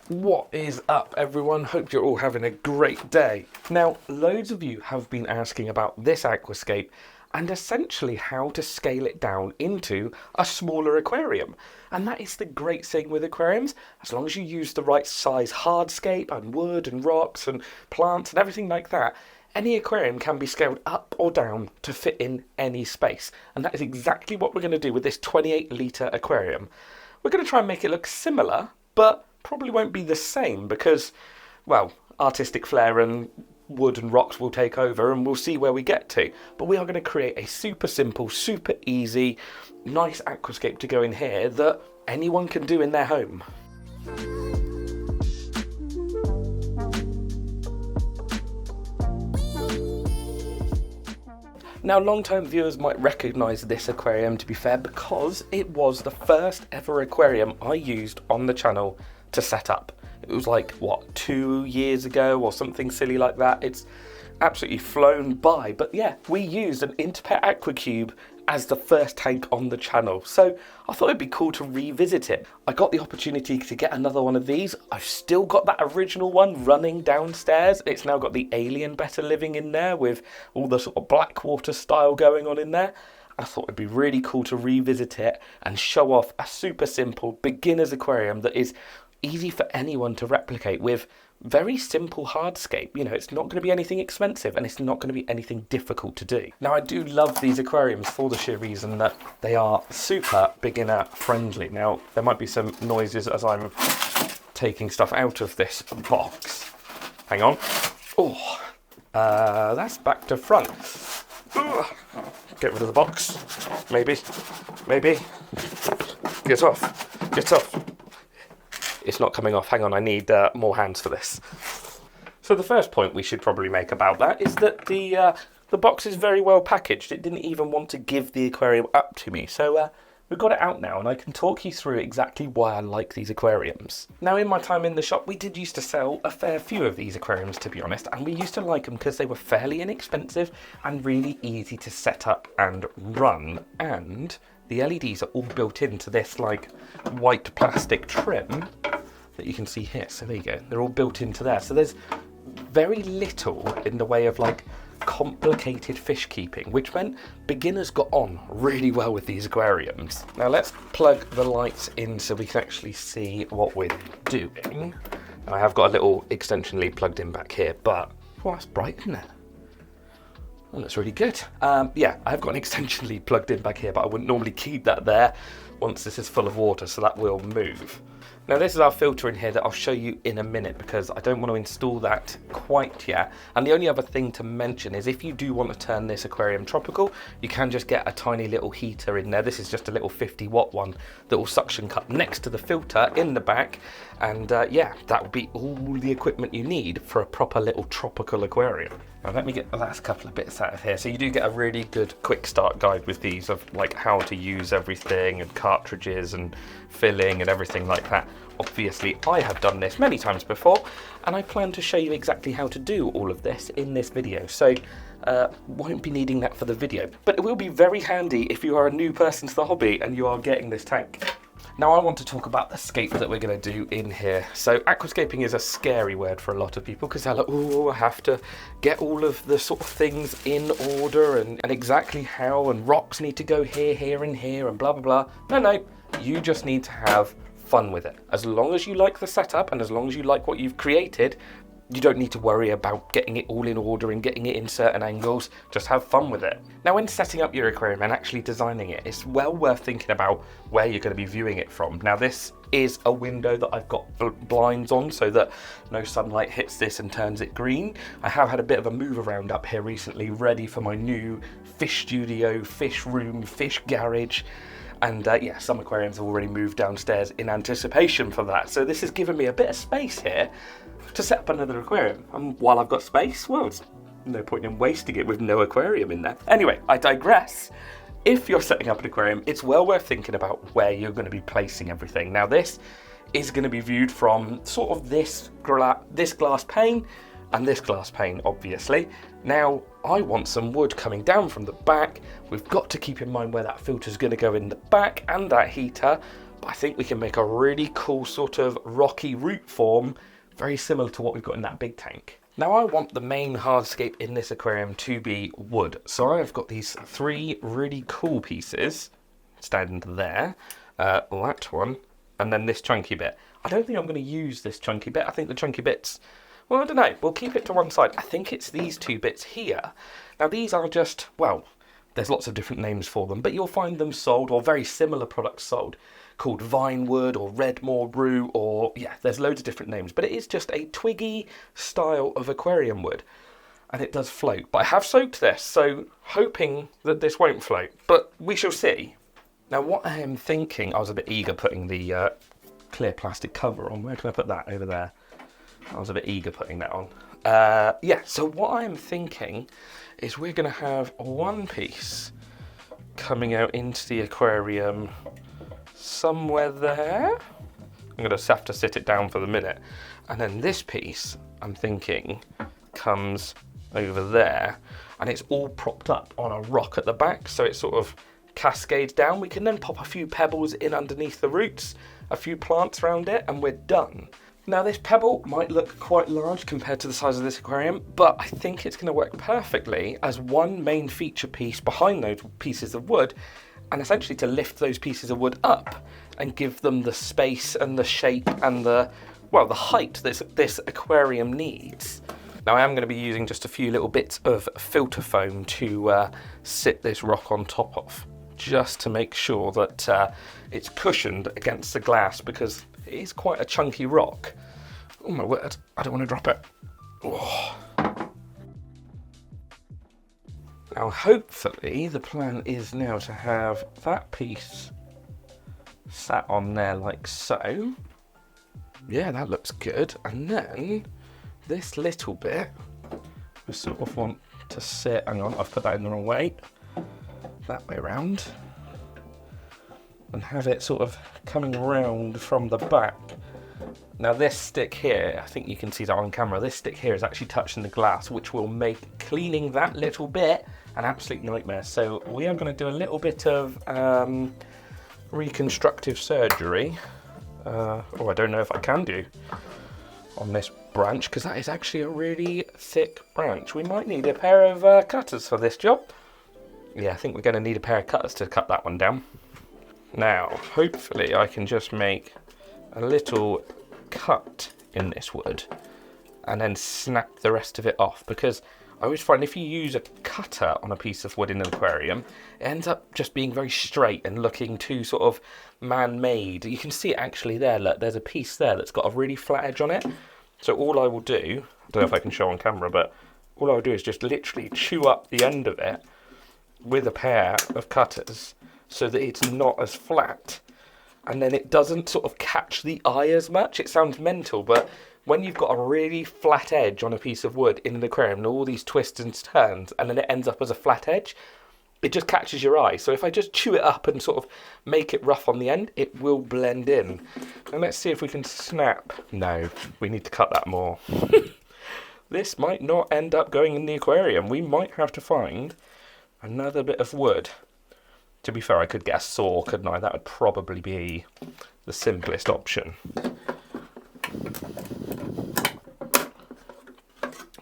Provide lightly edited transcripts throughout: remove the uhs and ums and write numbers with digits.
What is up, everyone? Hope you're all having a great day. Now, loads of you have been asking about this aquascape and essentially how to scale it down into a smaller aquarium. And that is the great thing with aquariums. As long as you use the right size hardscape and wood and rocks and plants and everything like that, any aquarium can be scaled up or down to fit in any space. And that is exactly what we're going to do with this 28 litre aquarium. We're going to try and make it look similar, but probably won't be the same because, well, artistic flair and wood and rocks will take over and we'll see where we get to. But we are going to create a super simple, super easy, nice aquascape to go in here that anyone can do in their home. Now, long-term viewers might recognise this aquarium, to be fair, because it was the first ever aquarium I used on the channel to set up. It was like, what, 2 years ago or something silly like that. It's absolutely flown by. But yeah, we used an Interpet Aqua Cube as the first tank on the channel. So I thought it'd be cool to revisit it. I got the opportunity to get another one of these. I've still got that original one running downstairs. It's now got the alien Betta living in there with all the sort of Blackwater style going on in there. I thought it'd be really cool to revisit it and show off a super simple beginner's aquarium that is easy for anyone to replicate with very simple hardscape. You know, it's not going to be anything expensive and it's not going to be anything difficult to do. Now, I do love these aquariums for the sheer reason that they are super beginner friendly. Now, there might be some noises as I'm taking stuff out of this box. Hang on. Oh, that's back to front. Get rid of the box. Maybe. Get off. It's not coming off. Hang on, I need more hands for this. So the first point we should probably make about that is that the box is very well packaged. It didn't even want to give the aquarium up to me. So we've got it out now and I can talk you through exactly why I like these aquariums. Now, in my time in the shop, we did used to sell a fair few of these aquariums, to be honest, and we used to like them because they were fairly inexpensive and really easy to set up and run. And the LEDs are all built into this like white plastic trim that you can see here. So there you go, they're all built into there. So there's very little in the way of like complicated fish keeping, which meant beginners got on really well with these aquariums. Now let's plug the lights in so we can actually see what we're doing. Now, I have got a little extension lead plugged in back here, but oh, that's bright, isn't it? Oh, that's really good. Yeah, I've got an extension lead plugged in back here, but I wouldn't normally keep that there once this is full of water, so that will move. Now, this is our filter in here that I'll show you in a minute because I don't want to install that quite yet. And the only other thing to mention is if you do want to turn this aquarium tropical, you can just get a tiny little heater in there. This is just a little 50-watt one that will suction cup next to the filter in the back. And yeah, that will be all the equipment you need for a proper little tropical aquarium. Now, let me get the last couple of bits out of here. So you do get a really good quick start guide with these of like how to use everything and cartridges and filling and everything like that. Obviously, I have done this many times before and I plan to show you exactly how to do all of this in this video. So won't be needing that for the video, but it will be very handy if you are a new person to the hobby and you are getting this tank. Now, I want to talk about the scape that we're going to do in here. So aquascaping is a scary word for a lot of people because they're like, oh, I have to get all of the sort of things in order and exactly how, and rocks need to go here, here and here and blah, blah, blah. No, you just need to have fun with it. As long as you like the setup and as long as you like what you've created, you don't need to worry about getting it all in order and getting it in certain angles. Just have fun with it. Now, when setting up your aquarium and actually designing it, it's well worth thinking about where you're going to be viewing it from. Now, this is a window that I've got blinds on so that no sunlight hits this and turns it green. I have had a bit of a move around up here recently, ready for my new fish studio, fish room, fish garage. And yeah, some aquariums have already moved downstairs in anticipation for that. So this has given me a bit of space here to set up another aquarium. And while I've got space, well, it's no point in wasting it with no aquarium in there. Anyway, I digress. If you're setting up an aquarium, it's well worth thinking about where you're going to be placing everything. Now, this is going to be viewed from sort of this glass pane and this glass pane, obviously. Now, I want some wood coming down from the back. We've got to keep in mind where that filter is going to go in the back and that heater. but I think we can make a really cool sort of rocky root form, very similar to what we've got in that big tank. Now I want the main hardscape in this aquarium to be wood. So I've got these 3 really cool pieces, stand there, that one, and then this chunky bit. I don't think I'm going to use this chunky bit. I think the chunky bits, well, I don't know, we'll keep it to one side. I think it's these 2 bits here. Now these are just, well, there's lots of different names for them, but you'll find them sold, or very similar products sold, called Vinewood or Redmore Rue, or yeah, there's loads of different names, but it is just a twiggy style of aquarium wood, and it does float. But I have soaked this, so hoping that this won't float, but we shall see. Now what I am thinking, I was a bit eager putting the clear plastic cover on. Where can I put that? Over there. I was a bit eager putting that on. Yeah, so what I'm thinking is we're going to have one piece coming out into the aquarium somewhere there. I'm going to have to sit it down for the minute. And then this piece, I'm thinking, comes over there, and it's all propped up on a rock at the back, so it sort of cascades down. We can then pop a few pebbles in underneath the roots, a few plants around it, and we're done. Now this pebble might look quite large compared to the size of this aquarium, but I think it's going to work perfectly as one main feature piece behind those pieces of wood, and essentially to lift those pieces of wood up and give them the space and the shape and the height that this aquarium needs. Now I am going to be using just a few little bits of filter foam to sit this rock on top of, just to make sure that it's cushioned against the glass, because it is quite a chunky rock. Oh my word, I don't want to drop it. Oh. Now hopefully the plan is now to have that piece sat on there like so. Yeah, that looks good. And then this little bit, we sort of want to sit, hang on, I've put that in the wrong way, that way around, and have it sort of coming around from the back. Now this stick here, I think you can see that on camera, this stick here is actually touching the glass, which will make cleaning that little bit an absolute nightmare. So we are going to do a little bit of reconstructive surgery, or I don't know if I can do, on this branch, because that is actually a really thick branch. We might need a pair of cutters for this job. Yeah, I think we're going to need a pair of cutters to cut that one down. Now, hopefully I can just make a little cut in this wood and then snap the rest of it off, because I always find if you use a cutter on a piece of wood in an aquarium, it ends up just being very straight and looking too sort of man-made. You can see it actually there, look, there's a piece there that's got a really flat edge on it. So all I will do, I don't know if I can show on camera, but all I will do is just literally chew up the end of it with a pair of cutters so that it's not as flat, and then it doesn't sort of catch the eye as much. It sounds mental, but when you've got a really flat edge on a piece of wood in an aquarium and all these twists and turns, and then it ends up as a flat edge, it just catches your eye. So if I just chew it up and sort of make it rough on the end, it will blend in. And let's see if we can snap. No, we need to cut that more. This might not end up going in the aquarium. We might have to find another bit of wood. To be fair, I could get a saw, couldn't I? That would probably be the simplest option.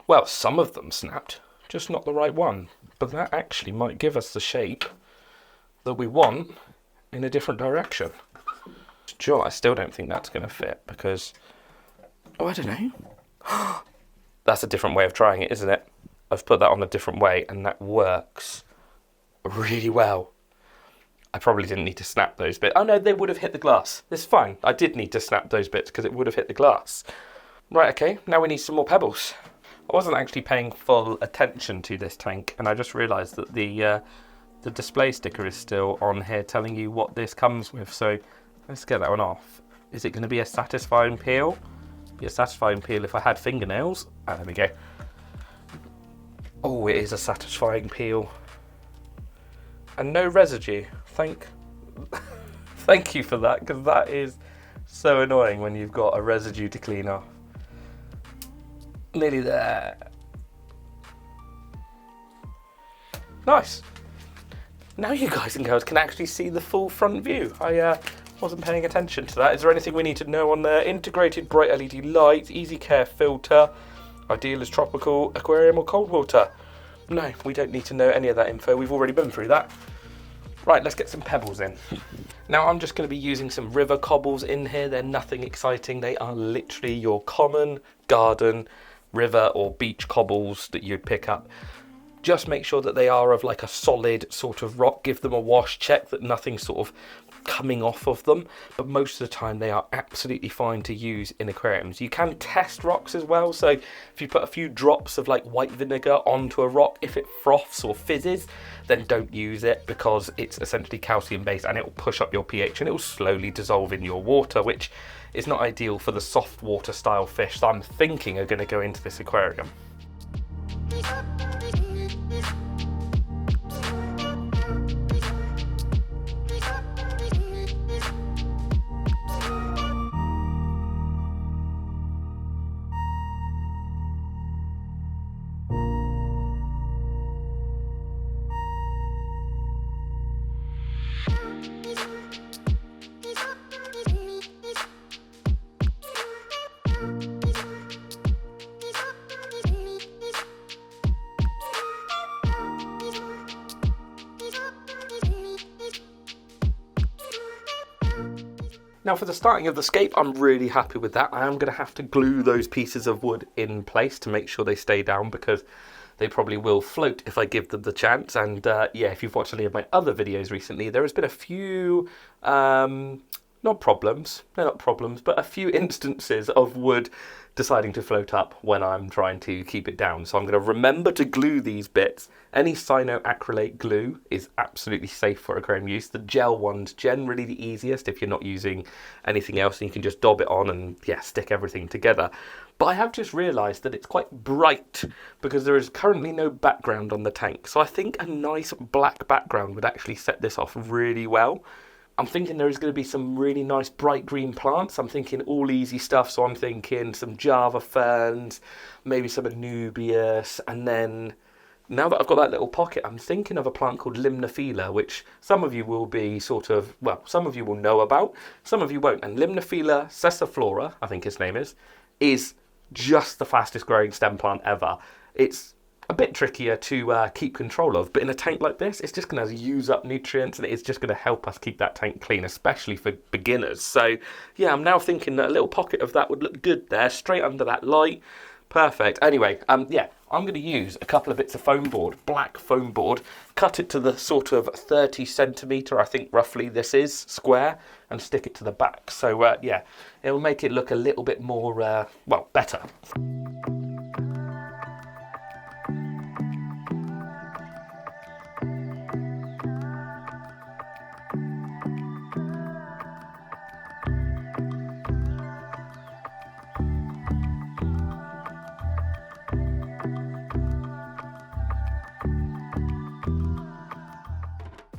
Well, some of them snapped, just not the right one. But that actually might give us the shape that we want in a different direction. Sure, I still don't think that's going to fit because, oh, I don't know. That's a different way of trying it, isn't it? I've put that on a different way and that works really well. I probably didn't need to snap those bits. Oh no, they would have hit the glass. It's fine. I did need to snap those bits because it would have hit the glass. Right, okay, now we need some more pebbles. I wasn't actually paying full attention to this tank, and I just realised that the display sticker is still on here telling you what this comes with, so let's get that one off. Is it going to be a satisfying peel? Be a satisfying peel if I had fingernails. Ah, there we go. Oh, it is a satisfying peel. And no residue. Thank you for that, because that is so annoying when you've got a residue to clean off. Nearly there. Nice. Now you guys and girls can actually see the full front view. I Wasn't paying attention to that. Is there anything we need to know on there? Integrated bright LED lights, easy care filter, ideal as tropical, aquarium or cold water. No, we don't need to know any of that info. We've already been through that. Right, let's get some pebbles in. Now I'm just going to be using some river cobbles in here. They're nothing exciting. They are literally your common garden, river or beach cobbles that you'd pick up. Just make sure that they are of like a solid sort of rock. Give them a wash, check that nothing's sort of coming off of them, but most of the time they are absolutely fine to use in aquariums. You can test rocks as well, so if you put a few drops of like white vinegar onto a rock, if it froths or fizzes, then don't use it, because it's essentially calcium based and it will push up your pH and it will slowly dissolve in your water, which is not ideal for the soft water style fish that I'm thinking are going to go into this aquarium. Now for the starting of the scape, I'm really happy with that. I am going to have to glue those pieces of wood in place to make sure they stay down, because they probably will float if I give them the chance. And yeah, if you've watched any of my other videos recently, there has been a few, not problems, but a few instances of wood deciding to float up when I'm trying to keep it down. So I'm going to remember to glue these bits. Any cyanoacrylate glue is absolutely safe for aquarium use. The gel one's generally the easiest if you're not using anything else, and you can just dob it on and yeah, stick everything together. But I have just realised that it's quite bright because there is currently no background on the tank. So I think a nice black background would actually set this off really well. I'm thinking there is going to be some really nice bright green plants. I'm thinking all easy stuff, so I'm thinking some Java ferns, maybe some Anubias, and then now that I've got that little pocket, I'm thinking of a plant called Limnophila, which some of you will be sort of, well, some of you will know about, some of you won't. And Limnophila sessiflora, I think his name is just the fastest growing stem plant ever. It's a bit trickier to keep control of, but in a tank like this, it's just going to use up nutrients, and it's just going to help us keep that tank clean, especially for beginners. So yeah, I'm now thinking that a little pocket of that would look good there, straight under that light. Perfect. Anyway, yeah, I'm going to use a couple of bits of foam board, black foam board, cut it to the sort of 30 centimetre, I think roughly this is, square, and stick it to the back. So yeah, it'll make it look a little bit more, well, better.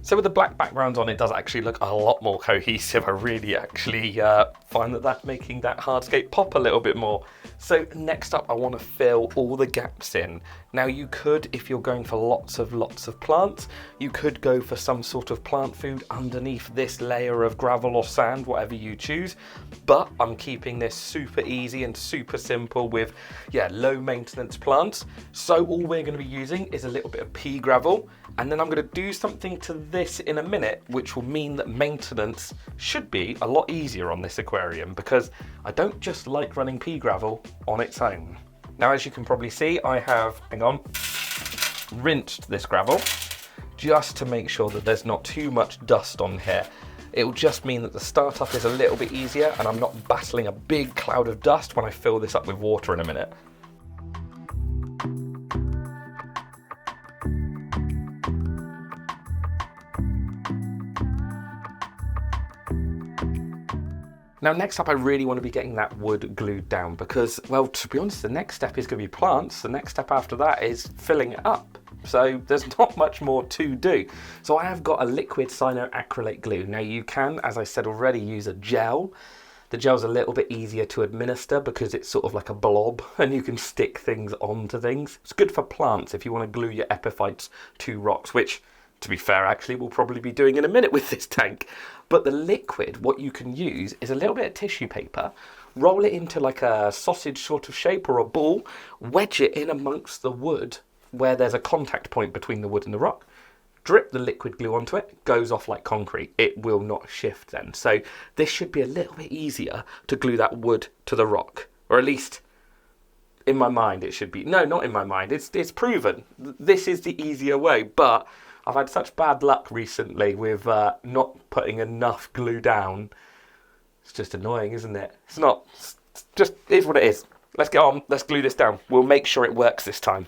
So with the black background on, it does actually look a lot more cohesive. I really actually find that making that hardscape pop a little bit more. So next up, I want to fill all the gaps in. Now you could, if you're going for lots of plants, you could go for some sort of plant food underneath this layer of gravel or sand, whatever you choose. But I'm keeping this super easy and super simple with, yeah, low maintenance plants. So all we're going to be using is a little bit of pea gravel. And then I'm going to do something to this in a minute, which will mean that maintenance should be a lot easier on this aquarium, because I don't just like running pea gravel on its own. Now, as you can probably see, I have, rinsed this gravel just to make sure that there's not too much dust on here. It will just mean that the startup is a little bit easier and I'm not battling a big cloud of dust when I fill this up with water in a minute. Now next up, I really want to be getting that wood glued down because, well, to be honest, the next step is going to be plants. The next step after that is filling it up. So there's not much more to do. So I have got a liquid cyanoacrylate glue. Now you can, as I said already, use a gel. The gel's a little bit easier to administer because it's sort of like a blob and you can stick things onto things. It's good for plants if you want to glue your epiphytes to rocks, which to be fair, actually, we'll probably be doing in a minute with this tank. But the liquid, what you can use is a little bit of tissue paper, roll it into like a sausage sort of shape or a ball, wedge it in amongst the wood where there's a contact point between the wood and the rock, drip the liquid glue onto it, goes off like concrete. It will not shift then. So this should be a little bit easier to glue that wood to the rock, or at least in my mind it should be. No, not in my mind. It's proven. This is the easier way, but I've had such bad luck recently with not putting enough glue down. It's just annoying, isn't it? It's not. It's just is what it is. Let's get on. Let's glue this down. We'll make sure it works this time.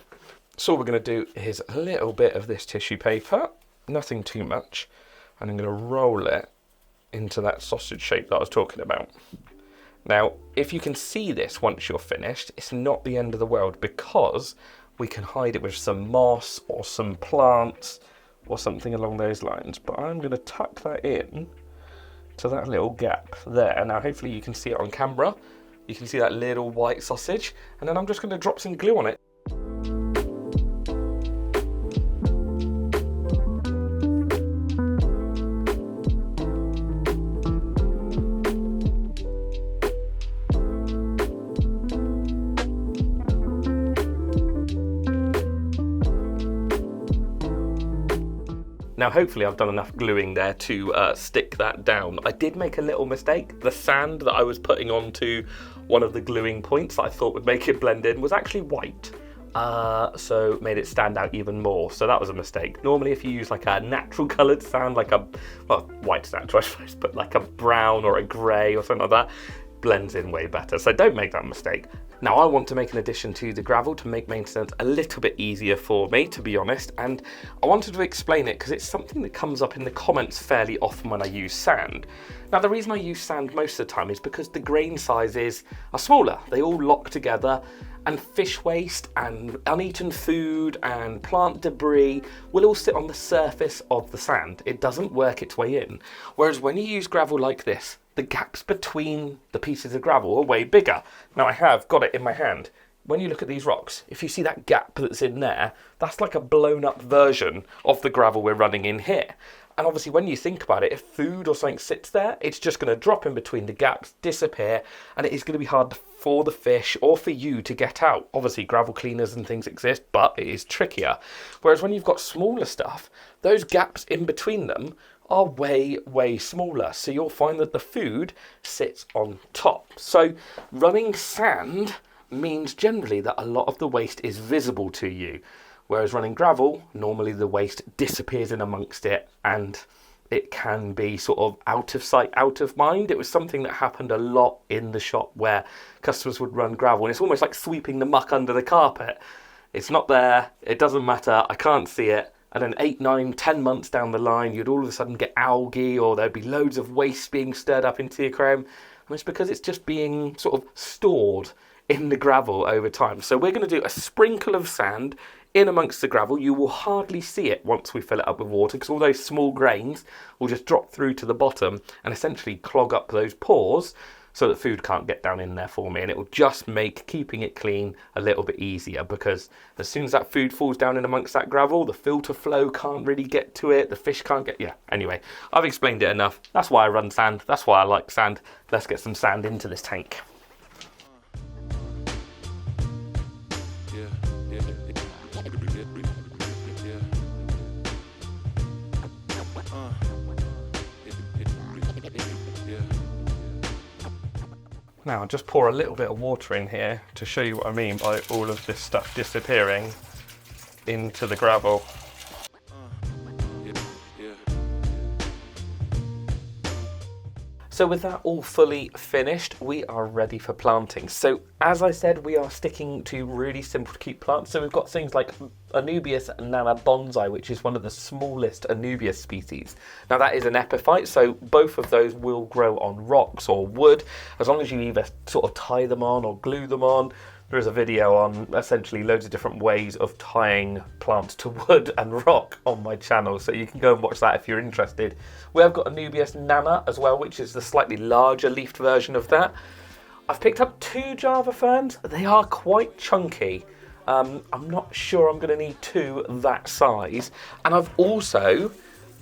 So all we're going to do is a little bit of this tissue paper, nothing too much, and I'm going to roll it into that sausage shape that I was talking about. Now, if you can see this once you're finished, it's not the end of the world, because we can hide it with some moss or some plants or something along those lines. But I'm going to tuck that in to that little gap there. Now, hopefully you can see it on camera. You can see that little white sausage, and then I'm just going to drop some glue on it. Now hopefully I've done enough gluing there to stick that down. I did make a little mistake. The sand that I was putting onto one of the gluing points that I thought would make it blend in was actually white. So it made it stand out even more. So that was a mistake. Normally if you use like a natural coloured sand, like a, well, white's natural I suppose, but like a brown or a grey or something like that, blends in way better. So don't make that mistake. Now I want to make an addition to the gravel to make maintenance a little bit easier for me, to be honest, and I wanted to explain it because it's something that comes up in the comments fairly often when I use sand. Now the reason I use sand most of the time is because the grain sizes are smaller. They all lock together, and fish waste and uneaten food and plant debris will all sit on the surface of the sand. It doesn't work its way in. Whereas when you use gravel like this, the gaps between the pieces of gravel are way bigger. Now I have got it in my hand. When you look at these rocks, if you see that gap that's in there, that's like a blown up version of the gravel we're running in here. And obviously when you think about it, if food or something sits there, it's just going to drop in between the gaps, disappear, and it is going to be hard for the fish or for you to get out. Obviously gravel cleaners and things exist, but it is trickier. Whereas when you've got smaller stuff, those gaps in between them are way, way smaller. So you'll find that the food sits on top. So running sand means generally that a lot of the waste is visible to you. Whereas running gravel, normally the waste disappears in amongst it and it can be sort of out of sight, out of mind. It was something that happened a lot in the shop where customers would run gravel and it's almost like sweeping the muck under the carpet. It's not there, it doesn't matter, I can't see it. And then 8, 9, 10 months down the line, you'd all of a sudden get algae or there'd be loads of waste being stirred up into the aquarium. And it's because it's just being sort of stored in the gravel over time. So we're going to do a sprinkle of sand in amongst the gravel. You will hardly see it once we fill it up with water because all those small grains will just drop through to the bottom and essentially clog up those pores so that food can't get down in there for me, and it will just make keeping it clean a little bit easier, because as soon as that food falls down in amongst that gravel, the filter flow can't really get to it, the fish can't get, anyway, I've explained it enough. That's why I run sand, that's why I like sand. Let's get some sand into this tank. Now I'll just pour a little bit of water in here to show you what I mean by all of this stuff disappearing into the gravel. So with that all fully finished, we are ready for planting. So as I said, we are sticking to really simple to keep plants. So we've got things like Anubias nana bonzai, which is one of the smallest Anubias species. Now that is an epiphyte, so both of those will grow on rocks or wood, as long as you either sort of tie them on or glue them on. There is a video on essentially loads of different ways of tying plants to wood and rock on my channel, so you can go and watch that if you're interested. We have got Anubias nana as well, which is the slightly larger leafed version of that. I've picked up 2 Java ferns. They are quite chunky. I'm not sure I'm going to need 2 that size. And I've also,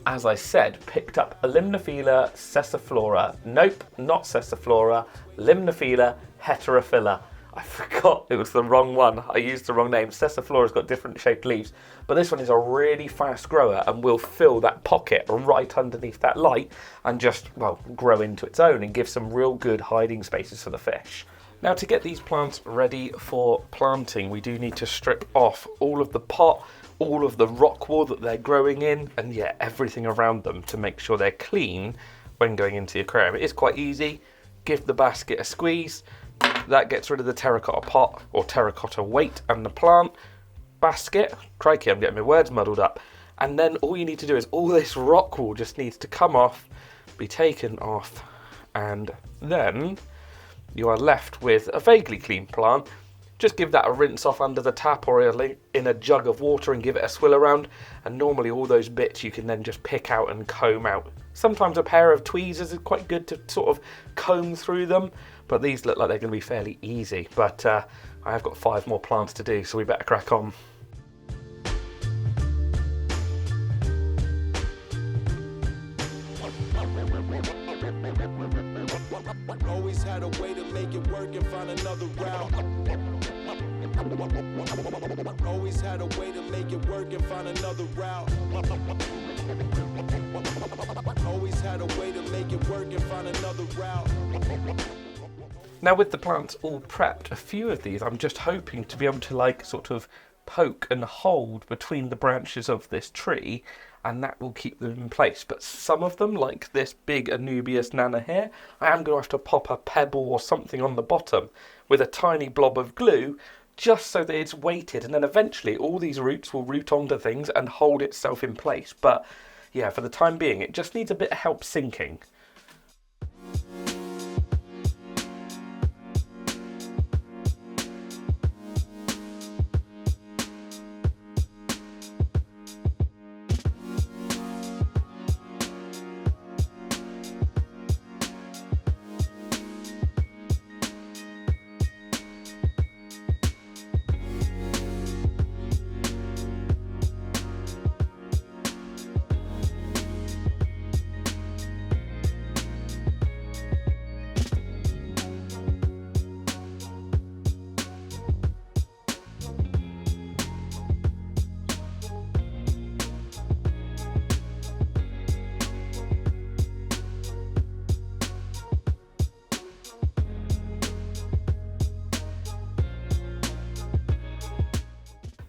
as I said, picked up a Limnophila sessiflora. Nope, not sessiflora. Limnophila heterophylla. I forgot it was the wrong one. I used the wrong name. Sessiflora's got different shaped leaves, but this one is a really fast grower and will fill that pocket right underneath that light and just, well, grow into its own and give some real good hiding spaces for the fish. Now, to get these plants ready for planting, we do need to strip off all of the pot, all of the rock wool that they're growing in, and yeah, everything around them to make sure they're clean when going into the aquarium. It is quite easy. Give the basket a squeeze. That gets rid of the terracotta pot or terracotta weight and the plant basket. Crikey, I'm getting my words muddled up. And then all you need to do is all this rock wool just needs to come off, be taken off, and then you are left with a vaguely clean plant. Just give that a rinse off under the tap or in a jug of water and give it a swill around. And normally all those bits you can then just pick out and comb out. Sometimes a pair of tweezers is quite good to sort of comb through them, but these look like they're going to be fairly easy. But I have got 5 more plants to do, so we better crack on. Always had a way to make it work and find another route. Always had a way to make it work and find another route. Always had a way to make it work and find another route. Now, with the plants all prepped, a few of these I'm just hoping to be able to like sort of poke and hold between the branches of this tree, and that will keep them in place. But some of them, like this big Anubias nana here, I am going to have to pop a pebble or something on the bottom with a tiny blob of glue, just so that it's weighted, and then eventually all these roots will root onto things and hold itself in place. But yeah, for the time being, it just needs a bit of help sinking.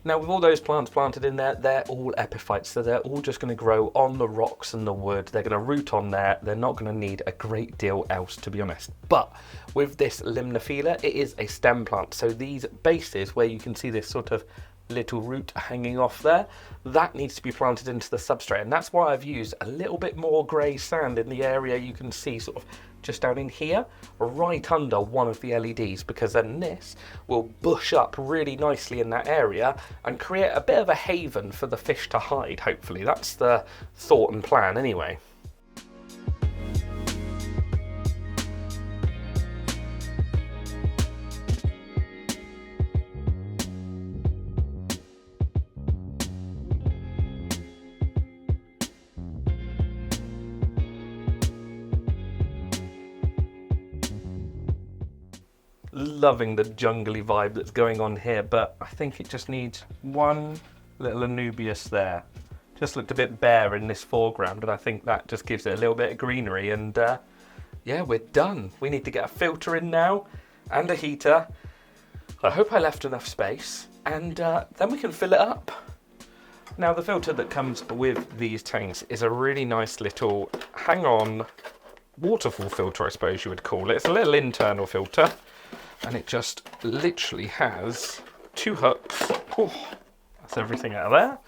Now, with all those plants planted in there, they're all epiphytes, so they're all just going to grow on the rocks and the wood. They're going to root on there. They're not going to need a great deal else, to be honest. But with this Limnophila, it is a stem plant. So these bases where you can see this sort of little root hanging off there, that needs to be planted into the substrate. And that's why I've used a little bit more grey sand in the area you can see sort of just down in here, right under one of the LEDs, because then this will bush up really nicely in that area and create a bit of a haven for the fish to hide, hopefully. That's the thought and plan anyway. Loving the jungly vibe that's going on here, but I think it just needs one little Anubias there. Just looked a bit bare in this foreground, and I think that just gives it a little bit of greenery, and yeah, we're done. We need to get a filter in now and a heater. I hope I left enough space, and then we can fill it up. Now, the filter that comes with these tanks is a really nice little hang-on waterfall filter, I suppose you would call it. It's a little internal filter, and it just literally has 2 hooks. Oh, that's everything out of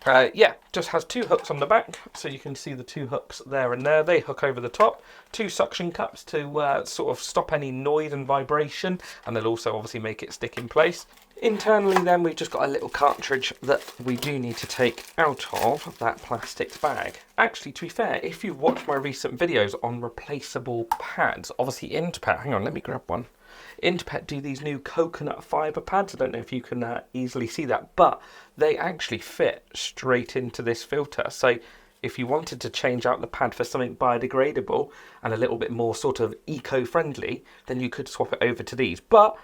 there. Yeah, just has 2 hooks on the back, so you can see the 2 hooks there and there. They hook over the top. 2 suction cups to sort of stop any noise and vibration, and they'll also obviously make it stick in place. Internally then, we've just got a little cartridge that we do need to take out of that plastic bag. Actually, to be fair, if you've watched my recent videos on replaceable pads, obviously hang on, let me grab one. Interpet do these new coconut fibre pads. I don't know if you can easily see that, but they actually fit straight into this filter. So if you wanted to change out the pad for something biodegradable and a little bit more sort of eco-friendly, then you could swap it over to these. But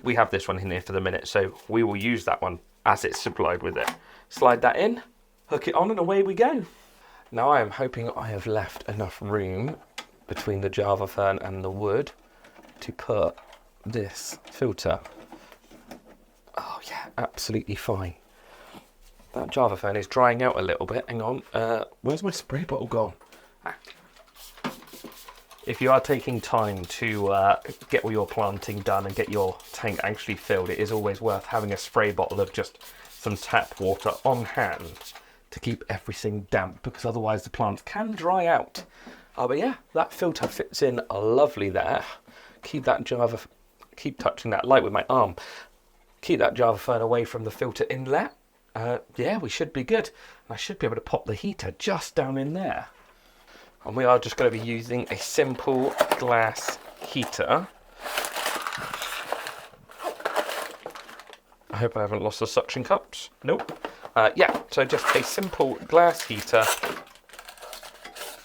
we have this one in here for the minute, so we will use that one as it's supplied with it. Slide that in, hook it on, and away we go. Now I am hoping I have left enough room between the Java fern and the wood to put this filter. Oh yeah, absolutely fine. That Java fern is drying out a little bit. Hang on, where's my spray bottle gone? If you are taking time to get all your planting done and get your tank actually filled, it is always worth having a spray bottle of just some tap water on hand to keep everything damp, because otherwise the plants can dry out. But yeah, that filter fits in lovely there. Keep touching that light with my arm. Keep that Java fern away from the filter inlet. Yeah, we should be good. I should be able to pop the heater just down in there. And we are just going to be using a simple glass heater. I hope I haven't lost the suction cups. Nope. Yeah, so just a simple glass heater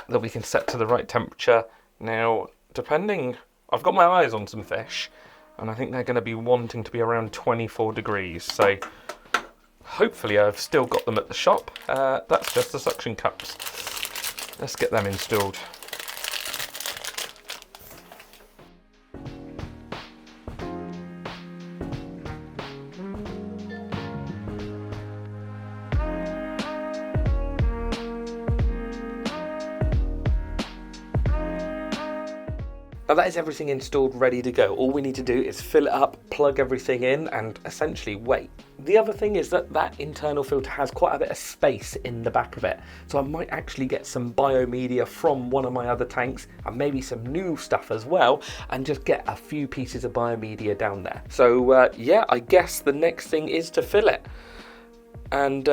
that we can set to the right temperature. Now, I've got my eyes on some fish, and I think they're going to be wanting to be around 24 degrees. So hopefully I've still got them at the shop. That's just the suction cups. Let's get them installed. Now that is everything installed, ready to go. All we need to do is fill it up, plug everything in, and essentially wait. The other thing is that internal filter has quite a bit of space in the back of it. So I might actually get some biomedia from one of my other tanks, and maybe some new stuff as well, and just get a few pieces of biomedia down there. So yeah, I guess the next thing is to fill it. And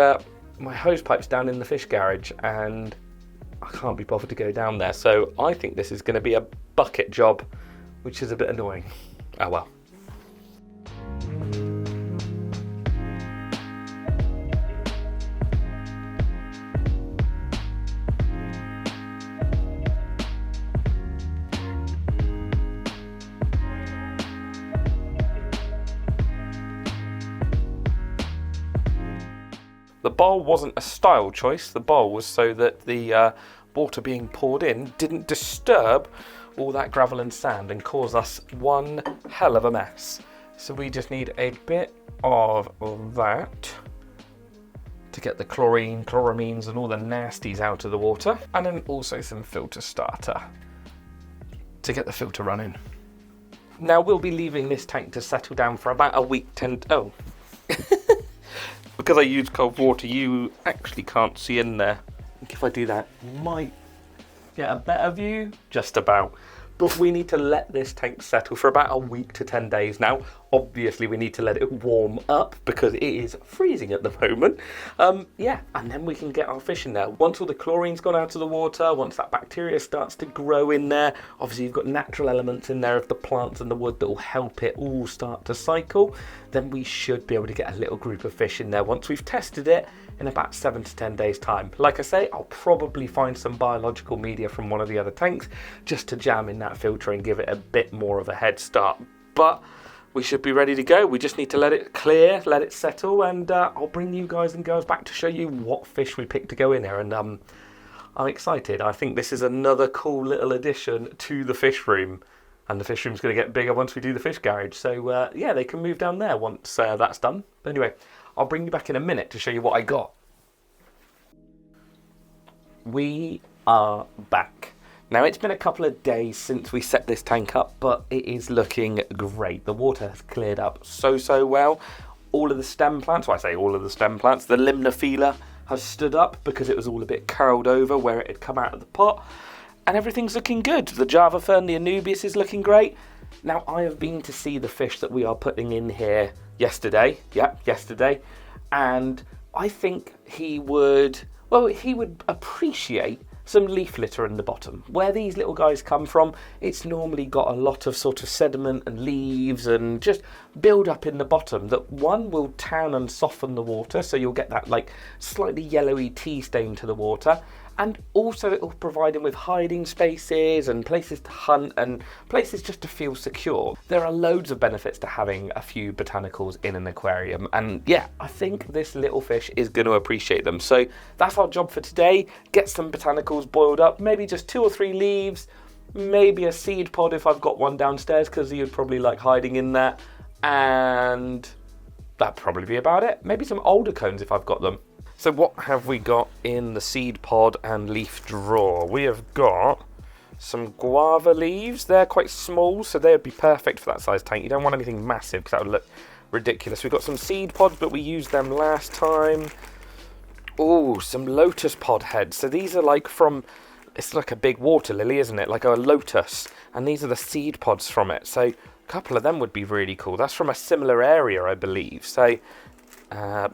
my hose pipe's down in the fish garage, and I can't be bothered to go down there. So I think this is going to be a bucket job, which is a bit annoying. Oh well. The bowl wasn't a style choice. The bowl was so that the water being poured in didn't disturb all that gravel and sand and cause us one hell of a mess. So we just need a bit of that to get the chlorine, chloramines and all the nasties out of the water, and then also some filter starter to get the filter running. Now we'll be leaving this tank to settle down for about a week. Because I use cold water, you actually can't see in there. If I do that, you might get a better view, just about. But we need to let this tank settle for about a week to 10 days now. Obviously, we need to let it warm up because it is freezing at the moment. Yeah, and then we can get our fish in there. Once all the chlorine's gone out of the water, once that bacteria starts to grow in there, obviously you've got natural elements in there of the plants and the wood that will help it all start to cycle, then we should be able to get a little group of fish in there once we've tested it in about 7 to 10 days time. Like I say, I'll probably find some biological media from one of the other tanks just to jam in that filter and give it a bit more of a head start. But we should be ready to go. We just need to let it clear, let it settle, and I'll bring you guys and girls back to show you what fish we picked to go in there. And I'm excited. I think this is another cool little addition to the fish room. And the fish room's going to get bigger once we do the fish garage. So yeah, they can move down there once that's done. But anyway, I'll bring you back in a minute to show you what I got. We are back. Now, it's been a couple of days since we set this tank up, but it is looking great. The water has cleared up so well. All of the stem plants, well, I say all of the stem plants, the Limnophila has stood up because it was all a bit curled over where it had come out of the pot. And everything's looking good. The Java fern, the Anubias is looking great. Now, I have been to see the fish that we are putting in here yesterday. Yeah, yesterday. And I think he would appreciate some leaf litter in the bottom. Where these little guys come from, it's normally got a lot of sort of sediment and leaves and just build up in the bottom that one will tan and soften the water, so you'll get that like slightly yellowy tea stain to the water. And also it will provide them with hiding spaces and places to hunt and places just to feel secure. There are loads of benefits to having a few botanicals in an aquarium. And yeah, I think this little fish is going to appreciate them. So that's our job for today. Get some botanicals boiled up, maybe just 2 or 3 leaves, maybe a seed pod if I've got one downstairs, because you'd probably like hiding in there. And that'd probably be about it. Maybe some alder cones if I've got them. So what have we got in the seed pod and leaf drawer? We have got some guava leaves. They're quite small, so they would be perfect for that size tank. You don't want anything massive because that would look ridiculous. We've got some seed pods, but we used them last time. Oh, some lotus pod heads. So these are like from, it's like a big water lily, isn't it? Like a lotus. And these are the seed pods from it. So a couple of them would be really cool. That's from a similar area, I believe. So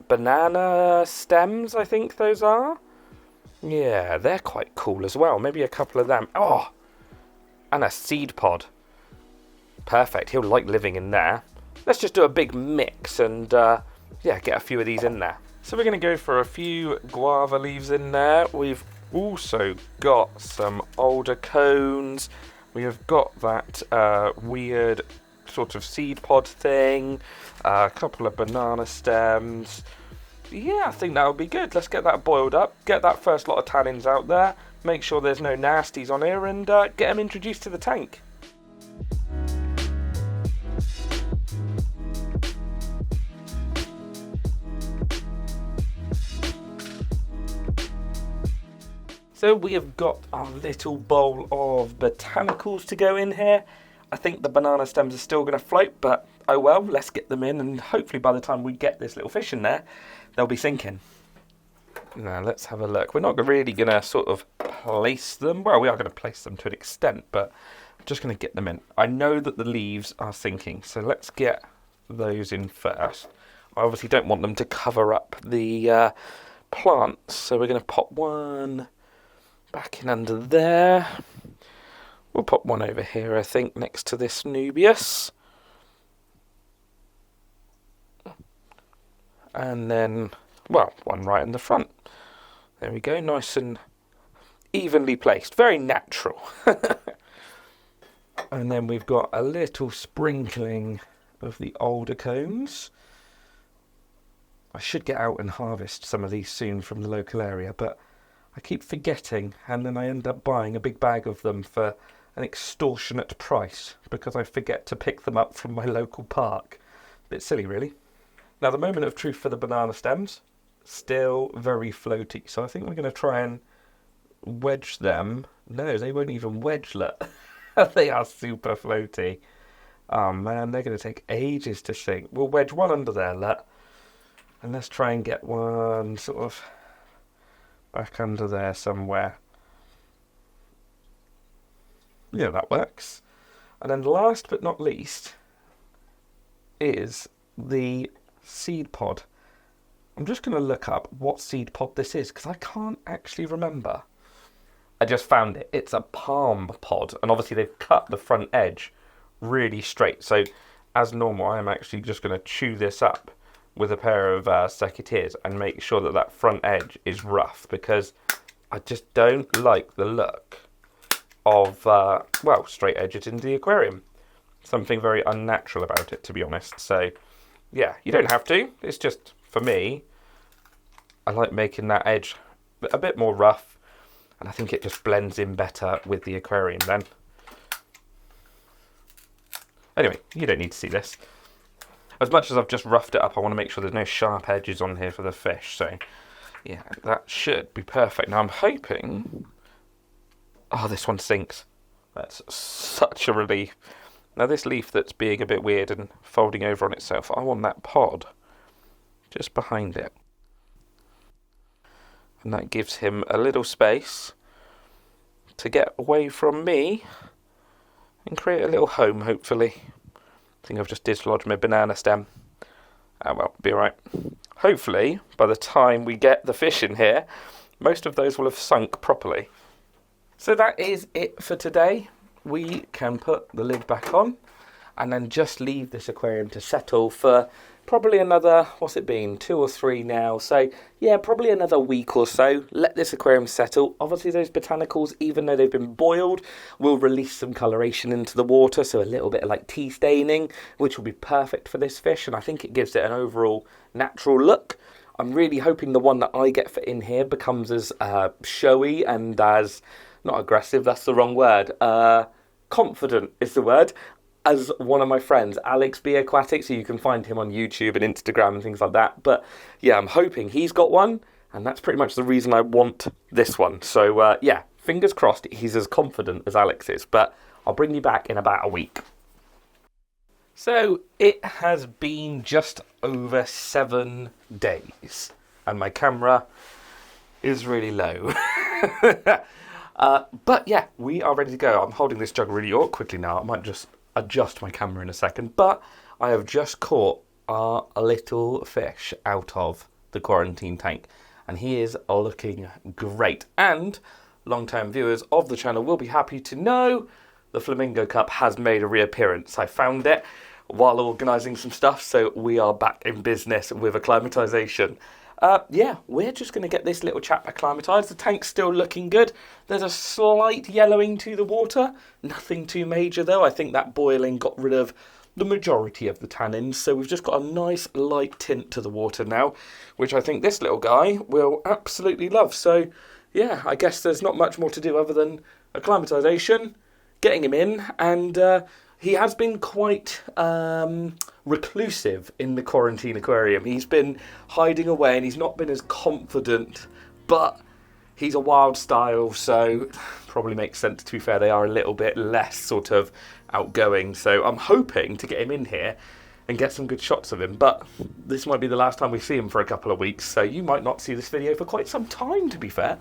banana stems, I think those are. Yeah, they're quite cool as well. Maybe a couple of them. Oh, and a seed pod. Perfect. He'll like living in there. Let's just do a big mix and yeah, get a few of these in there. So we're going to go for a few guava leaves in there. We've also got some alder cones. We have got that weird sort of seed pod thing. A couple of banana stems. Yeah, I think that would be good. Let's get that boiled up, get that first lot of tannins out there, make sure there's no nasties on here, and get them introduced to the tank. So we have got our little bowl of botanicals to go in here. I think the banana stems are still going to float, but oh well, let's get them in, and hopefully by the time we get this little fish in there, they'll be sinking. Now let's have a look. We're not really going to sort of place them. Well, we are going to place them to an extent, but I'm just going to get them in. I know that the leaves are sinking, so let's get those in first. I obviously don't want them to cover up the plants, so we're going to pop one back in under there. We'll pop one over here, I think, next to this Anubias. And then, well, one right in the front. There we go, nice and evenly placed. Very natural. And then we've got a little sprinkling of the alder cones. I should get out and harvest some of these soon from the local area, but I keep forgetting, and then I end up buying a big bag of them for an extortionate price because I forget to pick them up from my local park. Bit silly, really. Now, the moment of truth for the banana stems, still very floaty. So I think we're going to try and wedge them. No, they won't even wedge, look. They are super floaty. Oh man, they're going to take ages to sink. We'll wedge one under there, look. And let's try and get one sort of back under there somewhere. Yeah, that works. And then last but not least is the seed pod. I'm just going to look up what seed pod this is because I can't actually remember. I just found it. It's a palm pod, and obviously they've cut the front edge really straight. So as normal, I'm actually just going to chew this up with a pair of secateurs and make sure that that front edge is rough because I just don't like the look of, well, straight edges in the aquarium. Something very unnatural about it, to be honest. So, yeah, you don't have to. It's just, for me, I like making that edge a bit more rough, and I think it just blends in better with the aquarium then. Anyway, you don't need to see this. As much as I've just roughed it up, I want to make sure there's no sharp edges on here for the fish. So, yeah, that should be perfect. Now, I'm hoping... Oh, this one sinks. That's such a relief. Now, this leaf that's being a bit weird and folding over on itself, I want that pod just behind it. And that gives him a little space to get away from me and create a little home, hopefully. I think I've just dislodged my banana stem. Oh well, be alright. Hopefully, by the time we get the fish in here, most of those will have sunk properly. So that is it for today. We can put the lid back on and then just leave this aquarium to settle for probably another, what's it been, 2 or 3 now. So yeah, probably another week or so. Let this aquarium settle. Obviously those botanicals, even though they've been boiled, will release some coloration into the water. So a little bit of like tea staining, which will be perfect for this fish. And I think it gives it an overall natural look. I'm really hoping the one that I get for in here becomes as showy and as, not aggressive, that's the wrong word, confident is the word, as one of my friends, Alex B Aquatic, so you can find him on YouTube and Instagram and things like that. But yeah, I'm hoping he's got one, and that's pretty much the reason I want this one. So yeah, fingers crossed he's as confident as Alex is, but I'll bring you back in about a week. So it has been just over 7 days, and my camera is really low. But yeah, we are ready to go. I'm holding this jug really awkwardly now. I might just adjust my camera in a second, but I have just caught our little fish out of the quarantine tank, and he is looking great. And long-term viewers of the channel will be happy to know the Flamingo Cup has made a reappearance. I found it while organising some stuff, so we are back in business with acclimatisation. Yeah, we're just going to get this little chap acclimatised. The tank's still looking good. There's a slight yellowing to the water. Nothing too major though. I think that boiling got rid of the majority of the tannins. So we've just got a nice light tint to the water now, which I think this little guy will absolutely love. So yeah, I guess there's not much more to do other than acclimatisation, getting him in, and he has been quite reclusive in the quarantine aquarium. He's been hiding away and he's not been as confident, but he's a wild style, so probably makes sense. To be fair, they are a little bit less sort of outgoing, so I'm hoping to get him in here and get some good shots of him, but this might be the last time we see him for a couple of weeks, so you might not see this video for quite some time, to be fair.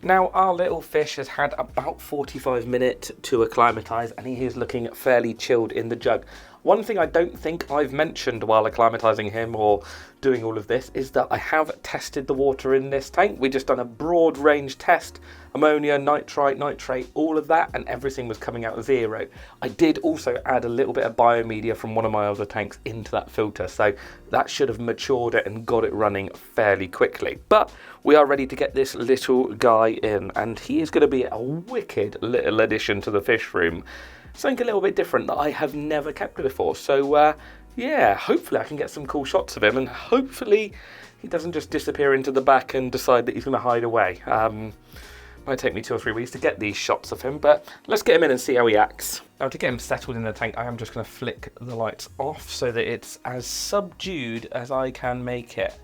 Now our little fish has had about 45 minutes to acclimatise, and he is looking fairly chilled in the jug. One thing I don't think I've mentioned while acclimatising him or doing all of this is that I have tested the water in this tank. We just done a broad range test, ammonia, nitrite, nitrate, all of that, and everything was coming out 0. I did also add a little bit of biomedia from one of my other tanks into that filter, so that should have matured it and got it running fairly quickly. But we are ready to get this little guy in, and he is going to be a wicked little addition to the fish room. Something a little bit different that I have never kept before. So yeah, hopefully I can get some cool shots of him, and hopefully he doesn't just disappear into the back and decide that he's going to hide away. Might take me 2 or 3 weeks to get these shots of him, but let's get him in and see how he acts. Now to get him settled in the tank, I am just going to flick the lights off so that it's as subdued as I can make it.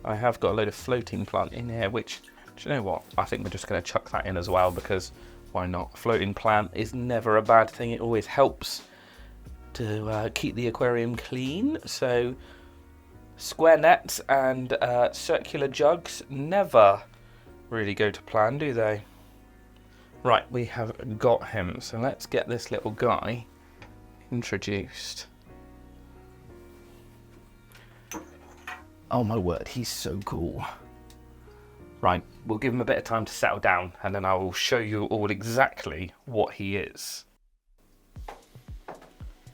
I have got a load of floating plant in here, which, do you know what? I think we're just going to chuck that in as well, because why not? Floating plant is never a bad thing. It always helps to keep the aquarium clean. So square nets and circular jugs never really go to plan, do they? Right, we have got him. So let's get this little guy introduced. Oh my word, he's so cool. Right, we'll give him a bit of time to settle down, and then I will show you all exactly what he is.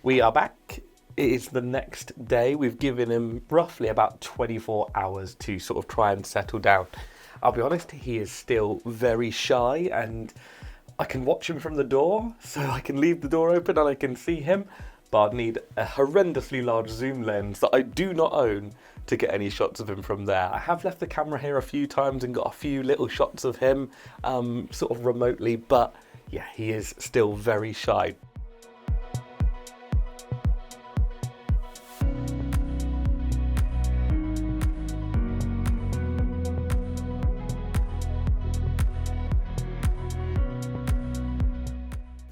We are back. It is the next day. We've given him roughly about 24 hours to sort of try and settle down. I'll be honest, he is still very shy, and I can watch him from the door, so I can leave the door open and I can see him, but I'd need a horrendously large zoom lens that I do not own to get any shots of him from there. I have left the camera here a few times and got a few little shots of him sort of remotely, but yeah, he is still very shy.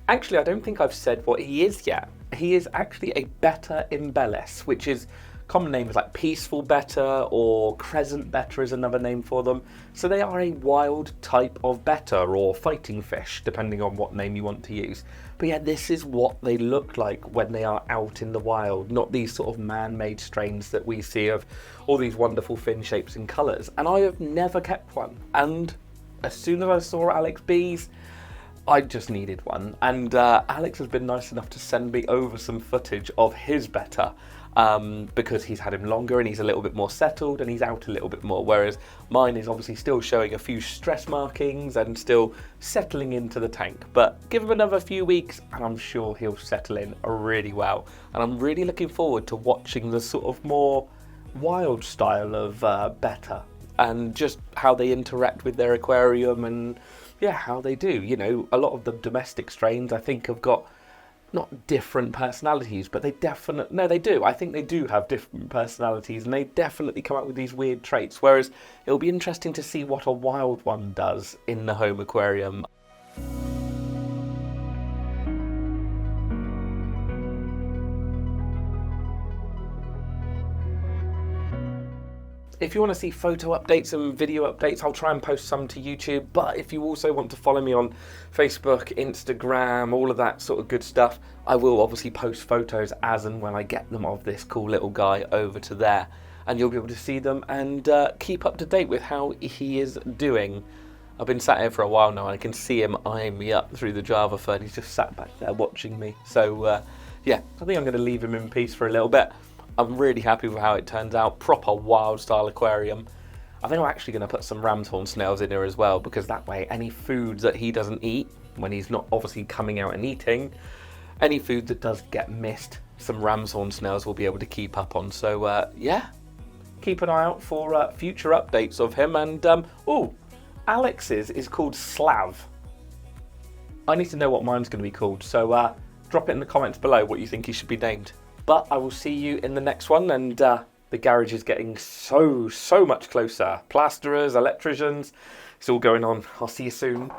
Actually, I don't think I've said what he is yet. He is actually a Betta Imbellis, which is Common names like peaceful betta or crescent betta is another name for them. So they are a wild type of betta or fighting fish, depending on what name you want to use. But yeah, this is what they look like when they are out in the wild, not these sort of man-made strains that we see of all these wonderful fin shapes and colours. And I have never kept one. And as soon as I saw Alex B's, I just needed one. And Alex has been nice enough to send me over some footage of his betta. Because he's had him longer and he's a little bit more settled and he's out a little bit more, whereas mine is obviously still showing a few stress markings and still settling into the tank. But give him another few weeks and I'm sure he'll settle in really well. And I'm really looking forward to watching the sort of more wild style of betta and just how they interact with their aquarium and yeah, how they do. You know, a lot of the domestic strains I think have got not different personalities, but they definitely, no, they do. I think they do have different personalities and they definitely come up with these weird traits, whereas it'll be interesting to see what a wild one does in the home aquarium. If you want to see photo updates and video updates, I'll try and post some to YouTube. But if you also want to follow me on Facebook, Instagram, all of that sort of good stuff, I will obviously post photos as and when I get them of this cool little guy over to there. And you'll be able to see them and keep up to date with how he is doing. I've been sat here for a while now and I can see him eyeing me up through the Java fern. He's just sat back there watching me. So yeah, I think I'm going to leave him in peace for a little bit. I'm really happy with how it turns out. Proper wild style aquarium. I think I'm actually going to put some ram's horn snails in here as well, because that way any food that he doesn't eat, when he's not obviously coming out and eating, any food that does get missed, some ram's horn snails will be able to keep up on. So yeah, keep an eye out for future updates of him. And oh, Alex's is called Slav. I need to know what mine's going to be called, so drop it in the comments below what you think he should be named. But I will see you in the next one, and the garage is getting so much closer. Plasterers, electricians, it's all going on. I'll see you soon.